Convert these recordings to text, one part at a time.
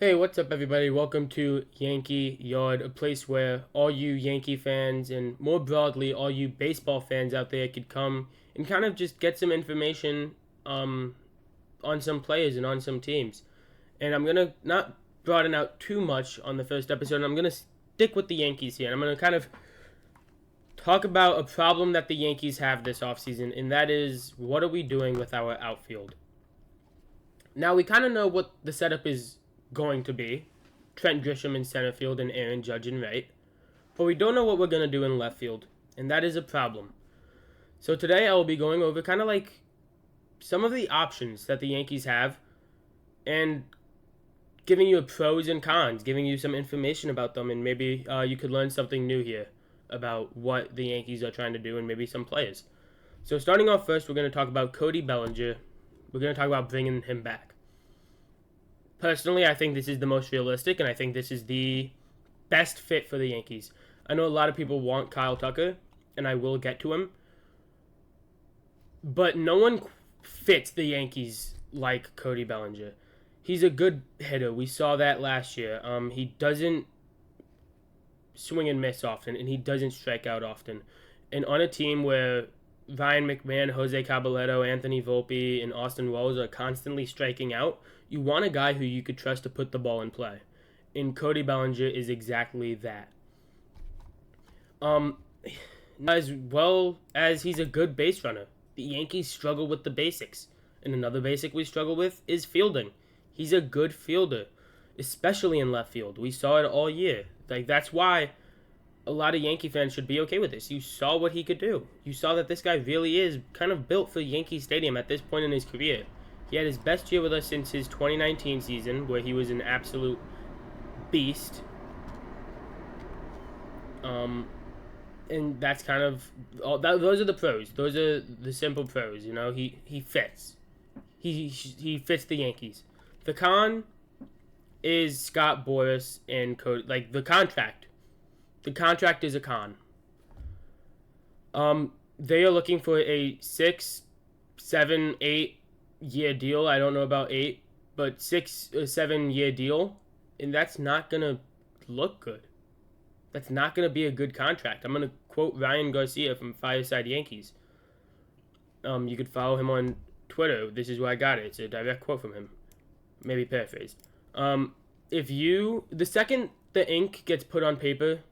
Hey, what's up, everybody? Welcome to Yankee Yard, a place where all you Yankee fans and more broadly, all you baseball fans out there could come and kind of just get some information um, on some players and on some teams. And I'm going to not broaden out too much on the first episode. I'm going to stick with the Yankees here. And I'm going to kind of talk about a problem that the Yankees have this offseason, and that is what are we doing with our outfield? Now, we kind of know what the setup is going to be. Trent Grisham in center field and Aaron Judge in right. But we don't know what we're going to do in left field, and that is a problem. So today I will be going over kind of like some of the options that the Yankees have and giving you a pros and cons, giving you some information about them, and maybe you could learn something new here about what the Yankees are trying to do and maybe some players. So starting off first, we're going to talk about Cody Bellinger. We're going to talk about bringing him back. Personally, I think this is the most realistic, and I think this is the best fit for the Yankees. I know a lot of people want Kyle Tucker, and I will get to him. But no one fits the Yankees like Cody Bellinger. He's a good hitter. We saw that last year. He doesn't swing and miss often, and he doesn't strike out often. And on a team where Ryan McMahon, Jose Caballero, Anthony Volpe, and Austin Wells are constantly striking out, you want a guy who you could trust to put the ball in play. And Cody Bellinger is exactly that. As well as he's a good base runner. The Yankees struggle with the basics. And another basic we struggle with is fielding. He's a good fielder, especially in left field. We saw it all year. That's why a lot of Yankee fans should be okay with this. You saw what he could do. You saw that this guy really is kind of built for Yankee Stadium at this point in his career. He had his best year with us since his 2019 season, where he was an absolute beast. And that's kind of those are the pros. Those are the simple pros. You know, he fits. He fits the Yankees. The con is Scott Boras and Cody. Like the contract. The contract is a con. They are looking for a 6, 7, 8 year deal. I don't know about 8, but 6 or 7 year deal, and that's not gonna look good. That's not gonna be a good contract. I'm gonna quote Ryan Garcia from Fireside Yankees. You could follow him on Twitter. This is where I got it. It's a direct quote from him. Maybe paraphrased. The second the ink gets put on paper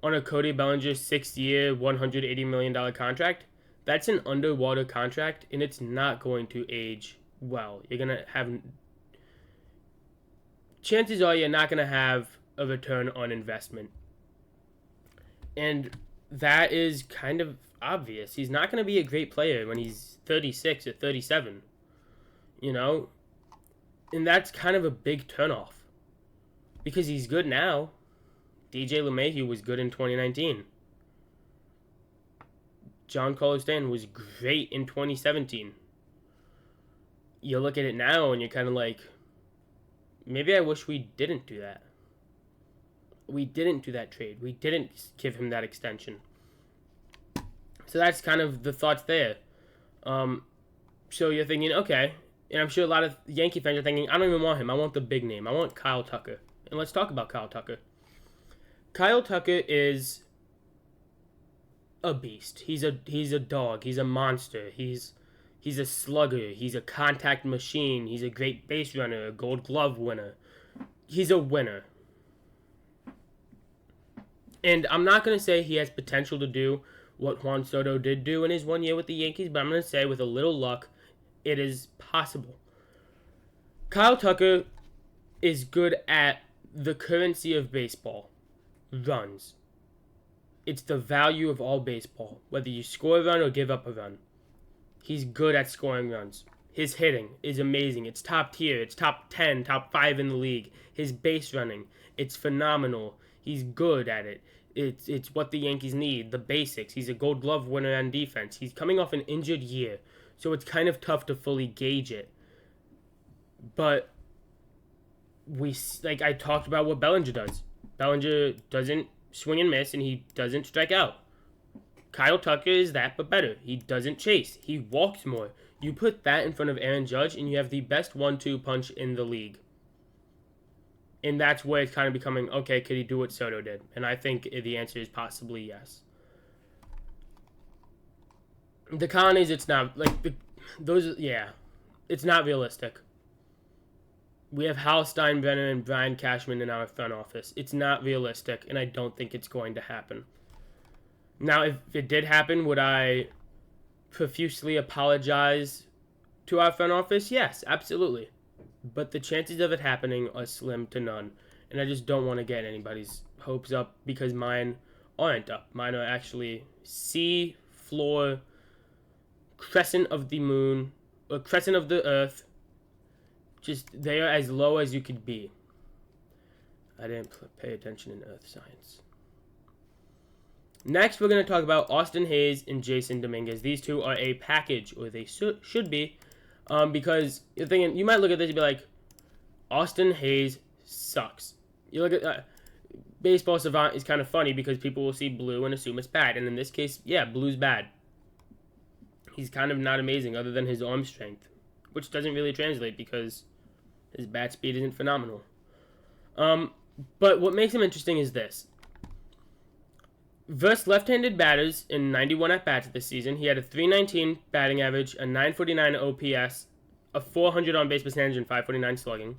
on a Cody Bellinger 6-year, $180 million contract, that's an underwater contract, and it's not going to age well. You're going to have... Chances are you're not going to have a return on investment. And that is kind of obvious. He's not going to be a great player when he's 36 or 37. You know? And that's kind of a big turnoff. Because he's good now. DJ LeMahieu was good in 2019. Giancarlo Stanton was great in 2017. You look at it now and you're kind of like, maybe I wish we didn't do that. We didn't do that trade. We didn't give him that extension. So that's kind of the thoughts there. So you're thinking, okay, and I'm sure a lot of Yankee fans are thinking, I don't even want him. I want the big name. I want Kyle Tucker. And let's talk about Kyle Tucker. Kyle Tucker is a beast. He's a dog. He's a monster. He's a slugger. He's a contact machine. He's a great base runner, a Gold Glove winner. He's a winner. And I'm not going to say he has potential to do what Juan Soto did do in his 1 year with the Yankees, but I'm going to say with a little luck, it is possible. Kyle Tucker is good at the currency of baseball, runs. It's the value of all baseball, whether you score a run or give up a run. He's good at scoring runs. His hitting is amazing. It's top tier. It's top 10, top 5 in the league. His base running, it's phenomenal. He's good at it. It's what the Yankees need, the basics. He's a Gold Glove winner on defense. He's coming off an injured year, so it's kind of tough to fully gauge it. But I talked about what Bellinger does. Bellinger doesn't swing and miss, and he doesn't strike out. Kyle Tucker is that, but better. He doesn't chase. He walks more. You put that in front of Aaron Judge, and you have the best 1-2 punch in the league. And that's where it's kind of becoming, okay, could he do what Soto did? And I think the answer is possibly yes. The con is it's not, it's not realistic. We have Hal Steinbrenner and Brian Cashman in our front office. It's not realistic, and I don't think it's going to happen. Now, if it did happen, would I profusely apologize to our front office? Yes, absolutely. But the chances of it happening are slim to none. And I just don't want to get anybody's hopes up because mine aren't up. Mine are actually sea floor, crescent of the moon, or crescent of the earth. Just, they are as low as you could be. I didn't pay attention in earth science. Next, we're going to talk about Austin Hayes and Jason Dominguez. These two are a package, or they should be. Because you're thinking, you might look at this and be like, Austin Hayes sucks. You look at Baseball Savant is kind of funny because people will see blue and assume it's bad. And in this case, yeah, blue's bad. He's kind of not amazing other than his arm strength, which doesn't really translate because his bat speed isn't phenomenal. But what makes him interesting is this. Versus left-handed batters in 91 at-bats this season, he had a .319 batting average, a .949 OPS, a .400 on-base percentage, and .549 slugging.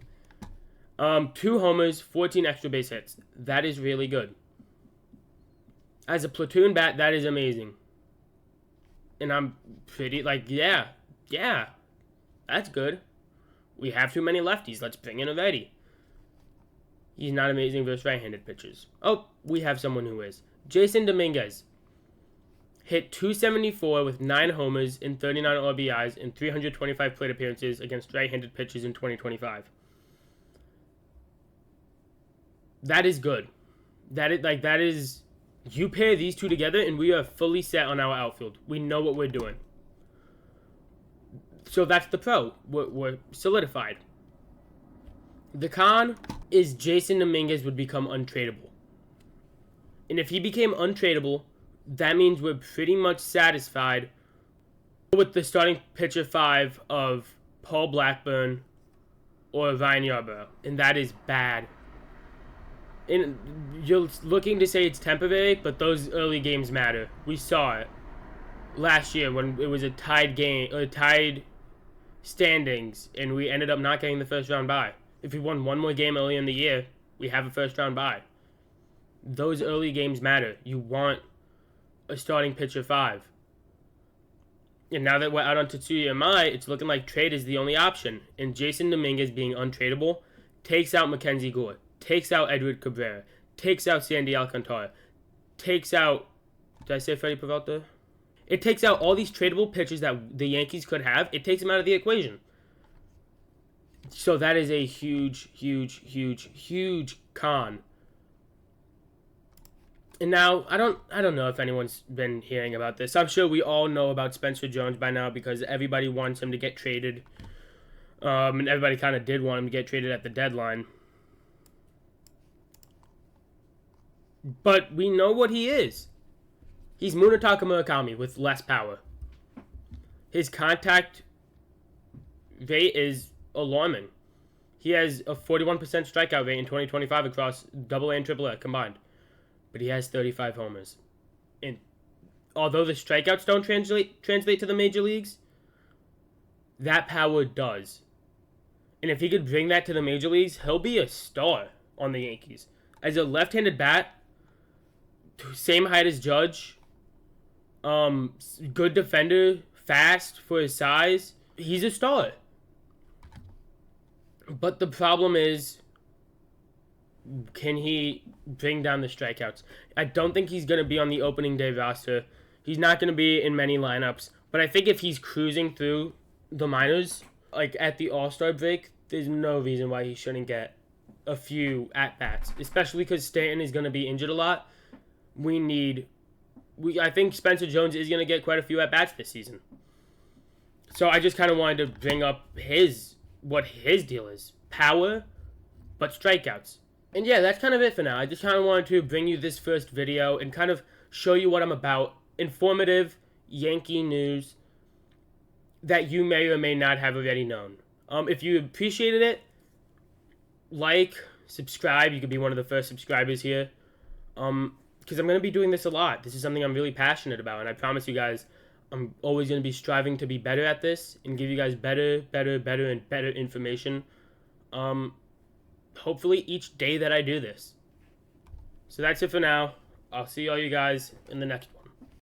2 homers, 14 extra base hits. That is really good. As a platoon bat, that is amazing. And I'm pretty, yeah, that's good. We have too many lefties. Let's bring in a righty. He's not amazing versus right-handed pitchers. Oh, we have someone who is. Jason Dominguez hit .274 with 9 homers and 39 RBIs in 325 plate appearances against right-handed pitchers in 2025. That is good. That is you pair these two together and we are fully set on our outfield. We know what we're doing. So that's the pro. We're solidified. The con is Jason Dominguez would become untradeable. And if he became untradeable, that means we're pretty much satisfied with the starting pitcher 5 of Paul Blackburn or Ryan Yarbrough. And that is bad. And you're looking to say it's temporary, but those early games matter. We saw it last year when it was a tied game, or tied standings, and we ended up not getting the first round bye. If we won one more game early in the year, we have a first round bye. Those early games matter. You want a starting pitcher 5. And now that we're out on Tetsuya Imai, it's looking like trade is the only option. And Jason Dominguez being untradeable takes out Mackenzie Gore, takes out Edward Cabrera, takes out Sandy Alcantara, takes out... Did I say Freddie Peralta? It takes out all these tradable pitchers that the Yankees could have. It takes them out of the equation. So that is a huge, huge, huge, huge con. And now, I don't know if anyone's been hearing about this. I'm sure we all know about Spencer Jones by now because everybody wants him to get traded. And everybody kind of did want him to get traded at the deadline. But we know what he is. He's Munetaka Murakami with less power. His contact rate is alarming. He has a 41% strikeout rate in 2025 across AA and AAA combined. But he has 35 homers. And although the strikeouts don't translate to the major leagues, that power does. And if he could bring that to the major leagues, he'll be a star on the Yankees. As a left-handed bat, same height as Judge, good defender, fast for his size, he's a star. But the problem is, can he bring down the strikeouts? I don't think he's going to be on the opening day roster. He's not going to be in many lineups. But I think if he's cruising through the minors, like at the All-Star break, there's no reason why he shouldn't get a few at-bats. Especially because Stanton is going to be injured a lot. I think Spencer Jones is going to get quite a few at-bats this season. So I just kind of wanted to bring up what his deal is. Power, but strikeouts. And yeah, that's kind of it for now. I just kind of wanted to bring you this first video and kind of show you what I'm about. Informative Yankee news that you may or may not have already known. If you appreciated it, like, subscribe. You could be one of the first subscribers here. Because I'm going to be doing this a lot. This is something I'm really passionate about, and I promise you guys, I'm always going to be striving to be better at this and give you guys better, and better information. Hopefully each day that I do this. So that's it for now. I'll see all you guys in the next